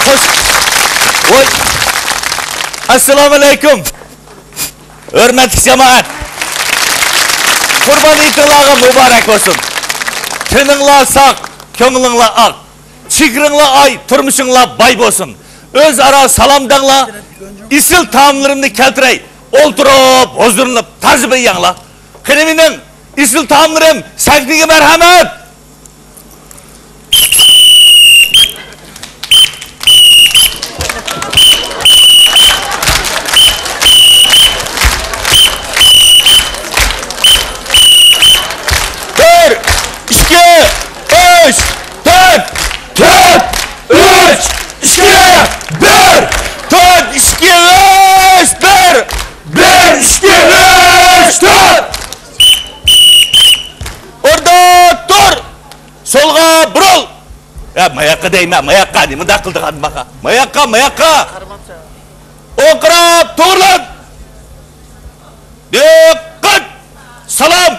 hoş. Oy. Assalomu alaykum. Hurmatli jamoat. Qurban itinlarga muborak olsun. Tininglar saq, ko'nglinglar aq. Chigringlar ay, turmushinglar boy bo'lsin. O'zaro salomdanglar. Isil taomlarimni keltiray. O'ltirib, huzurlanib, tajriba yanglar. Qani mening isil taomlarim sakniga marhamat. Solga burul. Ya mayakka deyme, mayakka ne mi dakıldı kadın baka. Mayakka. Okrab, toğurlan. Dikkat. Salam.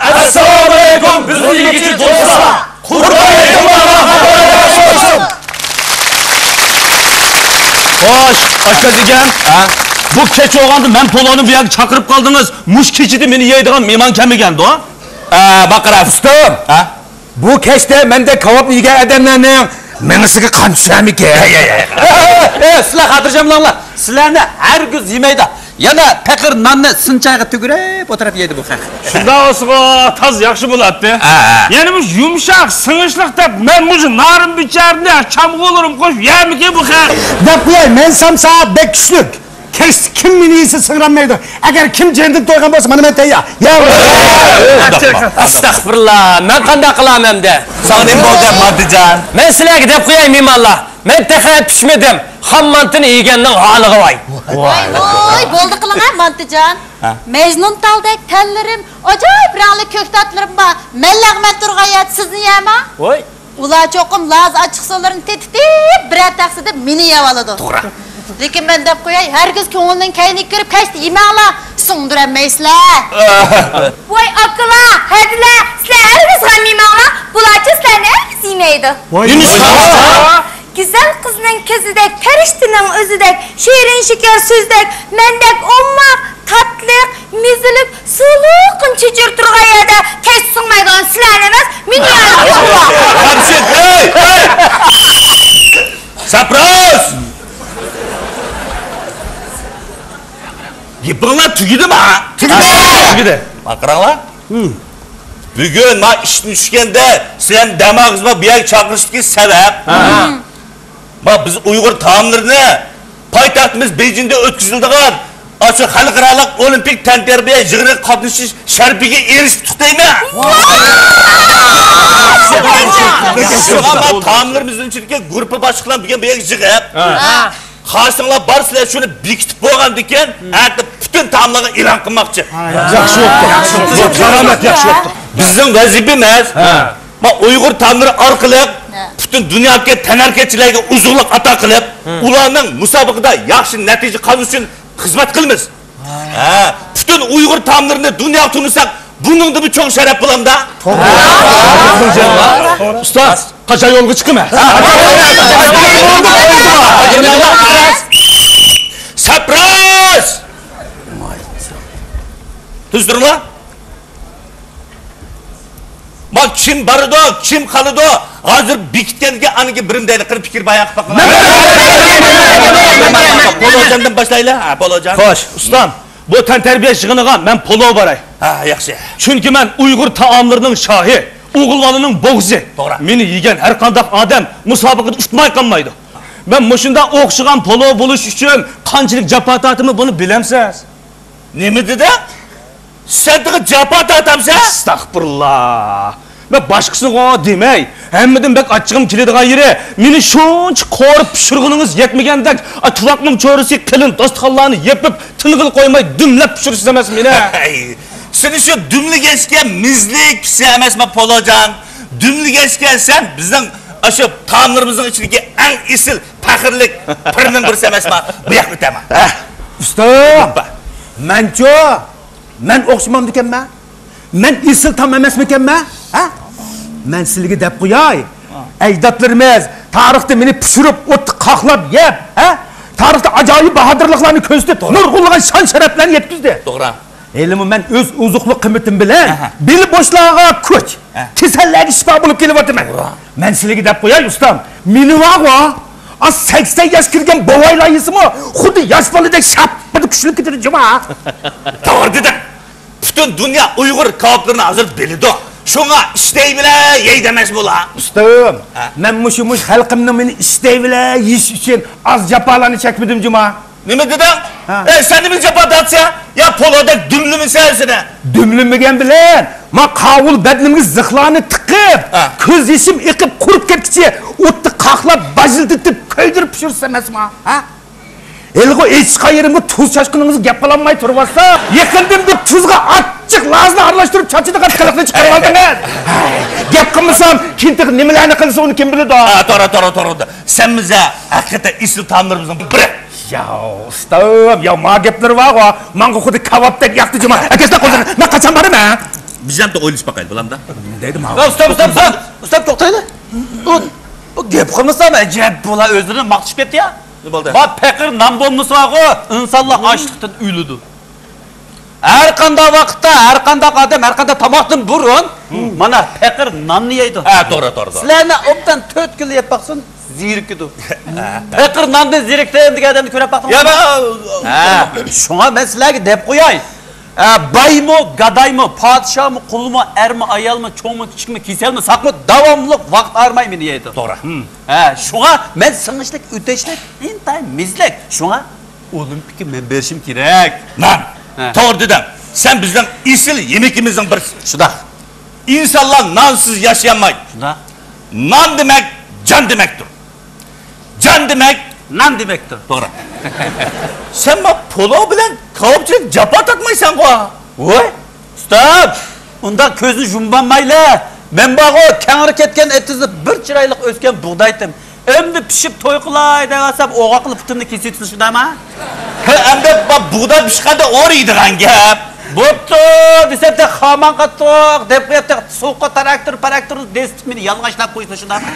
Assalamu alaikum. Bizim ilgici dostlar. Kurban edin bana. Hoş, başkazıgen. Bu keç oğandı, men polonu bir yak çakırıp kaldınız. Muş keçidi beni yeydiğen miman kemi geldi o. Bakara fıstım. Bu keşte mende kavap yiyen adamlarının menisiga kan düşermi ki? Sizler hatırcamlanlar. Sizler ne her gün yemeği de. Yana pekir nanne sınçayga tükürep oturup yedi bu kak. Şunda olsun o taz yakşı bulattı. Yani bu yumuşak, sınışlıkta ben bu narın biçerinde çamuk olurum koş yemi ki bu kak. Dapıyay, ben samsağa bek güçlük. Kim miniyisi sığıranmaydı. Eğer kim cennet doygan bolsa bana ben teyya. Estağfurullah. Ben kanda kılam hem de. Sana ne oldu Madıcan? Ben size gidip koyayım mimallah. Ben tekrar pişmedim. Ham mantını yiygenin halığı vay. Vay boldu kılına Mantıcan. Mecnun taldek tellerim, acayip renkli kök tatlarım var. Mellağmet durgayat sizin yema. Vay. Ula çokum laz açık soların tetitip birer takside mini yavaladı. Doğru. Lekin ben dep koyay, herkes koğunun kayını kırıp kaçtı yeme ala. Sunduramayısla. Vay akıla, hediler, sizler herkes hanımime ala. Bulaçı sizler ne herkes yemeydi. Güzel kızının közüdek, periştinin özüdek, şiirin şeker sözdek, mendek olmak, tatlık, müzülük, sulukun çücür turgayada keş sunmaydan sizler nemez, minyarlık yolla. Kapşık, hey! Sapraz! Yıpınlar tügüdü mü ha? Tügüdü. Bakıranlar? Bugün ma işin düşkende sen damağızma bir yer çakırıştı sebep. Ma biz Uygur taamlarını paytahtımız Beijing'de ötküzüldüğün açık halkaralık olimpik tenterbiye yığını kaplışı şerbiye erişip tutayım ya. Ama taamlarımızın içindeki grupu başlıklan bir yer yığıp karşısına barsılar şunu bikitip boğan diken artık bütün taamlarını ilan kılmakçı. Yakşı yoktu. Karamet yakşı yoktu. Bizim vazifemiz Uygur taamları arkalık bütün dünyadaki tenerkeçilerge uzunluk ata kılıp ularının musabıkada yakşı netice kalması için hizmet kılmız. Bütün Uygur taamlarını dünya tunursak bunun da bir çok şeref bulam da. Usta, kaça yolgu çıkım he? Sapraz! Tuzdurun la. Bak kim barıdı, kim kalıdı, hazır bikitkendiği anıge birimdeydi, kırıp fikir bayağı bakma. Polo hocamdan başlayla, Polo hocam. Hoş, ustam. Bu tenterbiye yığınıga ben polo baray. Yaxşı. Çünkü ben Uygur taamlarının şahi, Uğulvanının boğzu. Doğru. Meni yiyen her kandak adam musabıkada tutmay kalmaydı. Ben muşunda okşıgan polo buluş için kancılık capatatımı bunu bilemsiz. Ne mi dedi? Sen de capatat atamsın? Estağfurullah. Ben başkasını o demey. Hemmedim bek açığım kilidi yeri. Meni şunç korup pişirgınınız yetmegendek tuvakның çörüsü kilin dostkallarını yepip tılgıl koymay dümlep pişirsiz emez mene. Seni şu dümlü geçken mizlik pisi emez mi Polo hocam? Dümlü geçken sen bizden aşı taamlarımızın içindeki en isil fakirlik pırının birisi emez mi? Bıyak mı tema? Usta, men okşamam diken ben. Men isil tam emes miken ben? Men silgi dep koyay. Ejdatlarımız tarixda meni pishirib, o't qaqlab yeb, ha? Tarixda ajoyib bahodirliklarni ko'rsatib, nurg'unlagan shon sharaflarni yetkazdi. To'g'ri. Elimni men o'z ozuqlik qimmatim bilan bil boshlarga kuch, kasallarga shifo bo'lib kelyapman. Men sizlarga deb qo'yay, ustam. Meni vaqo, 80 yosh kirgan bovoylaysizmi? Xuddi yosh boladek shapqib kuchli ketadi juma. To'g'ri dedi. Butun dunyo Uyg'ur kavoblarini hozir biladi. Şuna istey bile yey demez bu la. Ustam, men muş xalqimni meni istey bile yiyish uchun az japalarni çekmedim cuma. Nima dedin? Sen nima japa datsa? Ya polodek dümlü mü sensine? Dümlümegan bilan, ma qavul badlimga zixlarni tiqib, ko'z yishim iqib qurib ketkichi, o'tni qaqlab, bajiltitib, ko'ydirib pishirsa emasmi, ha? Elgo hech qayerimga tuz chashqiningizni gap qilolmay turibsa, yiqildim deb tuzga achchiq lazni aralashtirib chachida qiliqni chiqarib oldingiz. Gap qilmasam, kintiq nimalarni qilsa uni kim biladi? To'g'ri. Sen bize hakikaten isli tanrımızın biri. Ya ustam, ya ma gaplar var, menga xuddi kavobdek yoqdi juma. Akasdan qo'ldan, men qachon boraman? Biz ham da o'ylashib bakaylik, bulamda. Dedim ha. Ustam to'xtaydi. Bu gap qilmasam ajab bo'la o'zini maqtishib ketdi ya. Ne bo'ldi? Bak pekir nan bo'lmasa insonlar ochlikdan o'ladi. Har qanday vaqtda, har qanday odam, har qanday tomoqdan burun mana pekir nanni yeydi. To'g'ri. Sizlarni obdan 4 kun yeb baqsin, zirikdi. Pekir nandan zirikdan degan odamni ko'rib baqdim. Ya Şuna men sizlarga deb qo'yay. Baymo, gadaymo, podshohmi, qulmi, ermi, ayolmi, cho'ngmi, kichikmi, kasalmi, saqmi davomli vaqt armay meni yeydi. To'g'ri. Şuna men singishlik, o'tashlik, intay mizlik. Şuna olimpika men berishim kerak. Nan. To'g'ri dedim. Sen bizden isil yemekimizden birisi. Şuna. İnsanlar nansız yaşayamaydı. Şuna. Nan demek can demektir. Can demek Nan demektir. doğru. Sen bak polo bilen kavapçılık capa takmaysan ko. Oy. Stop. Unda ko'zni yumbanmayla. Men bago kengri ketgan etizni bir chirayliq o'sgan bug'daydim. Endi pishib to'y qilay degasam, o'g'a qilib putimni kesitsin shundaymi? Endi buğday pishqanda o'riydigan gap. Bo'pti, desam-da xaman qattiq deb qo'yapti. So'qqa traktor desib meni yalg'ashlab qo'yishdi shundaymi?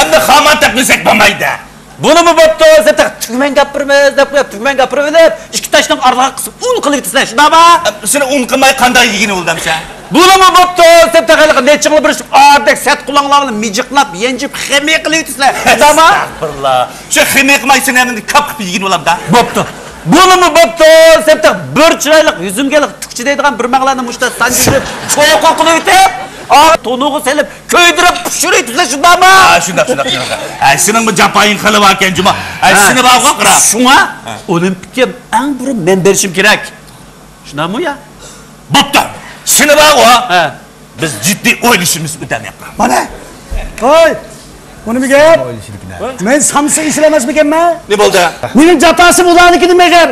Endi xaman taqmasak bo'lmaydi. Bunimi bo'pti, desam-da tugman gapiramiz deb qo'yapti. Tugman gapiraverib, ikki tashdan arqaga qisib un qilib ketsan shundaymi? Seni un qilmay qanday yegini o'ldamsa? Bunimi bo'pti, desam-da qanaqa nechingli bir ardek sat qulonlarni mijiqlab, yenjib, ximi qilib ketsan shundaymi? Astagfirullah. Shu ximi qilmaysan endi kap qilib yegini o'lamda. Bo'pti. Bunimi bo'pti, desam-da bir chiroyli yuzimga tukchi deydigan bir maqlarni mushta sanjirib, cho'qqa qilib etib, to'nug'i selib, ko'ydirib pishirib tursa shundaymi? Shunday. Sening bu japoying qilib ekan juma. Seni bag'o qira. Shunga olimpika eng bir men berishim kerak. Shundaymi ya? Bo'pti. Seni bag'o. Biz ciddi o'ylashimiz o'tanyapti. Mana. Voy. Buni bir gap. Men samsa ishlamasmikanman? Ne bo'ldi? Mening jatasi bularniki nimagar?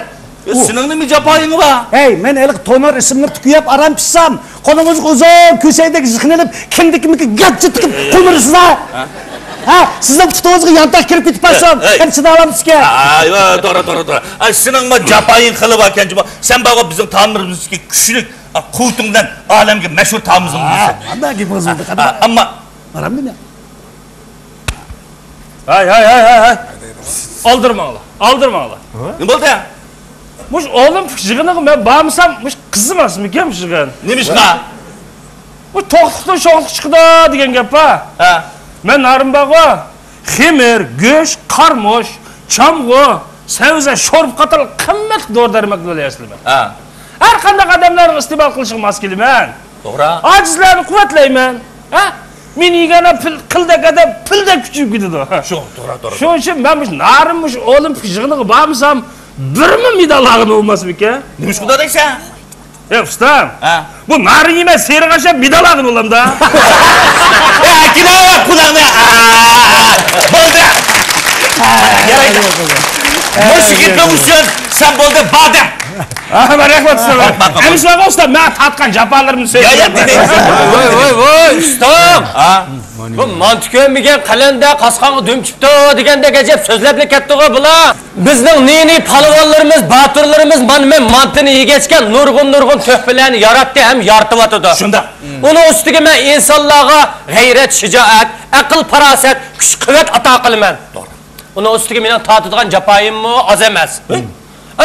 Sening nima japoying bor? Hey, men eliq to'mir ismini tukuyab aram pissam, qo'lingiz uzun ko'saydek zixnelib, kimdikimiki gapchi tiqib qo'ymirsizlar. Ha, sizlar tutuvingizga yantoq kirib ketibsiz. Ham chidalamizga. To'g'ri. Sening bu japoying qilib ekan juma. Sen bag'o bizning ta'mirimizga kuchli quvvatingdan olamga mashhur ta'mimizni bilsan. Qanday gap o'zingda qada? Ammo Aram nima? Hay. Aldırmağla. Ne bo'ldi? Muş oğlum yig'iniga men bormasam, muş qizim emasmikan yig'in? Nimishqa? Bu to'qliqdan sho'qliq chiqdi degan gap ha. Men narimbago ximir, go'sht, qarmosh, chamg'u, sabza, sho'rb qator qimmat dori-darmonlar yaslayman. Har qanday odamlarni iste'mol qilishga mos kelaman. To'g'ri. Ojizlarni quvvatlayman. Men yegana qildak adam pildek kuchib ketadi. To'g'ri. Shuning uchun men mush narimmush olimpik yig'iniga bormasam, birmi medallarni olmasmikan? Nima shunda deysan? Ustam. Bu naring emas, seriq ashab medallarni olamda. Kino qulog'ini. Bo'ldi. Mushigit bo'lsin, sen bo'ldi, badam. Rahmat sizlarga. Emishlarga ustam, men tatgan japonlarimni Ya, Voy, ustam. Bu mantiqo'migan qalanda qasqonga do'mchibdi deganda gajab so'zlab ketdi-ku bular. Bizning nini palvonlarimiz, baturlarimiz men mantini yegachgan nurg'un to'hfalarni yaratdi ham yoritib o'tadi. Shunda. Uni ustiga men insonlarga g'ayrat, shijoat, aql, farosat, kuch-quvvat ato qilaman. Uni ustiga mening tortadigan jafoyimmi oz emas.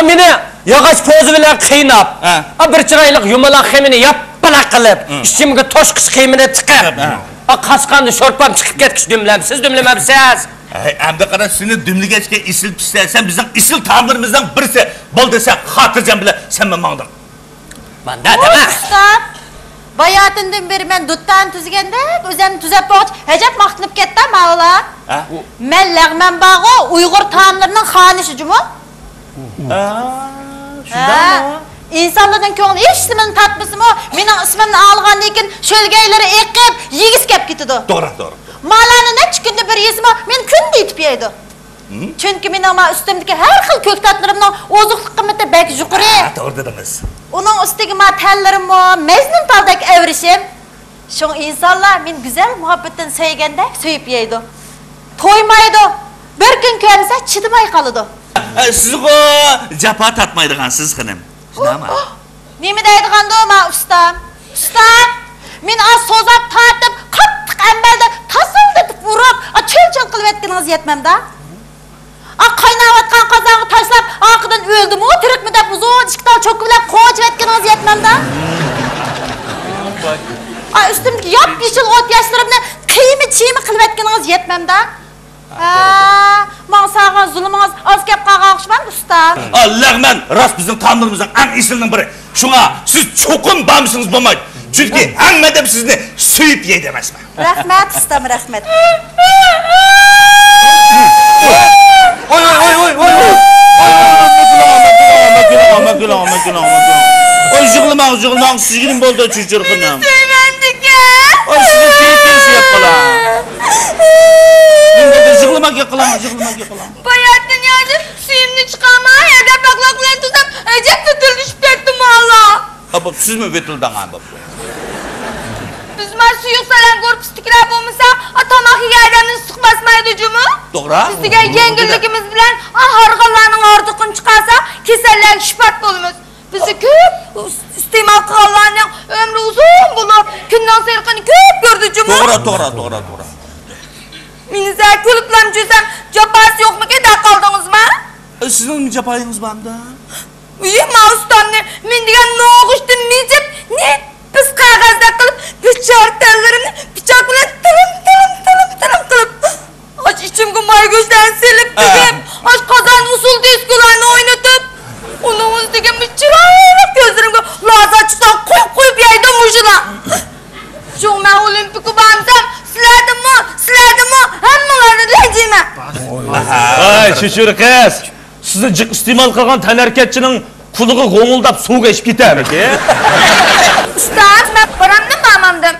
Meni yog'och po'zi bilan qiynab, bir chiroyli yumaloq xemini yapalaq qilib, ishimga toshqich qiyimini tiqib, qasqanni sho'rpam chiqib ketkish dumlamsiz, dumlamabsiz. Endi qara seni dumligachga isil pishsan, bizning isil taomlarimizdan birisi bo'l desa, xotirjam bilan sen mangding. Manda dema. Stop. Bayatından beri men duttan tuzganda, o'zim tuzab boq, hajab maqtinib ketdim ma'lula. Men lag'man bag'o Uyg'ur taomlarining xonishi jumu. Shundami? İnsanlardan ko'ngli ismini tatmasimi, mening ismimni olgandan keyin sho'lgaylari eqib, yigis kelib ketadi. To'g'ri. Malani necha kunda bir yesimi, men kunda yetib yeydi. Chunki mening ustimdagi har xil ko'ktatlarimning oziqlik qiymati bak yuqori. To'g'ri dedingiz. Uning ustiga ma tanlarim meznin taldek evrishim. Şu insanlar men güzel muhabbetten sevganda söyüp yeydi. Toymaydı. Bir gün ko'rsa chidamay qoladi. Siz o jafo tatmaydigansiz xinim. Shunami? Nima deydiganda ma ustam? Ustam, men az so'zab tortib, qattiq ambalda tasilditib urib, cho'l-cho'l qilib aytganingiz yetmamda. Qaynayotgan qozog'i tashlab, oqidan o'ldimi, tirikmi deb uzun ishqdan cho'kilib qo'chib aytganingiz yetmamda. Üstümdeki yap-yeşil ot yaşlarımda kıyımı-çiğimi qilib aytganingiz yetmamda. Men sağa zulmünüz az kep qaqaqışman usta. Lag'man rost bizning taomlarimizning eng isilining biri. Shunga siz cho'qim bormishingiz bo'lmaydi. Chunki hamma deb sizni suyib yeydi emasman. Rahmat ustam, rahmat. Oy yig'lamang, sizginim bo'ldi chuchurqinim. Oy sizni keyif qilaman. Yig'lamang. Bayatdan yazıp suyumni chiqaman, yerda baqloqlarni tuzab, ajab tutilishib ketdim valla. Abab sizmi vetildangan bab? Biz ma suyuq salan ko'rib istikrar bo'lmasa, tomoq yeganimiz suqmasmaydi jumi? To'g'ri. Biz degan yengilligimiz bilan harg'allarning ortiqini chiqarsa, kasallar shifat bo'lamiz. Bizi ko'p iste'mol qilganlarning umri uzun bo'lib, kundan serqini ko'p ko'rdi jumi? To'g'ri. Meni zar kuliblam jursam, jabasi yo'qmikan da qoldingizmi? Sizning japoyingiz bormi? Uyma ustamni, men degan no'g'ishni mijib, ne biz qog'ozda qilib, bichortallarimni pichoq bilan tilim qilib, och ichimga moy go'shtlarni silib tugib, och qozon usul diskolarni o'ynatib, uning ustiga chiroyli ko'zlarimga lazachidan qo'yib yeydim o'shila. Shu men olimpika bo'lsam, sizlarni hammalarni lanjiyman. Ay, chuchur qiz. Sizni jiq iste'mol qilgan tanarkatchining qulig'i g'o'ngildab suvga ishib ketarmi-ki? Ustam, men boramdan mamamdim.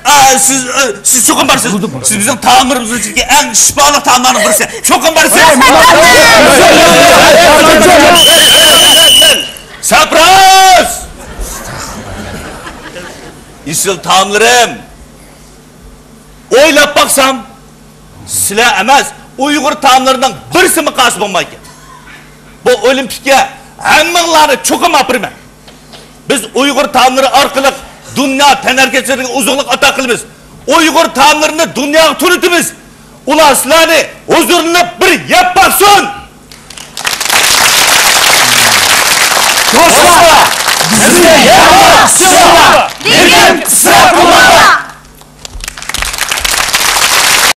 Siz cho'qim borsiz. Siz bizning taomlarimizning eng shifoli taomlarning birisi. Cho'qim borsiz. Surpriz! Isil taomlarim. O'ylab baksam, sizlar emas, Uyg'ur taomlarining birisini qarshi bo'lmaydi. Bu olimpika hammalarini cho'qim apirman. Biz Uyg'ur taomlari orqali dunyo tanarkachilariga uzunlik ato qilamiz. Uyg'ur taomlarini dunyoga tanitamiz. Ular sizlarni huzurini bir yeb baksin. Do'stlar, bizga yeb baksin. Degan qisqa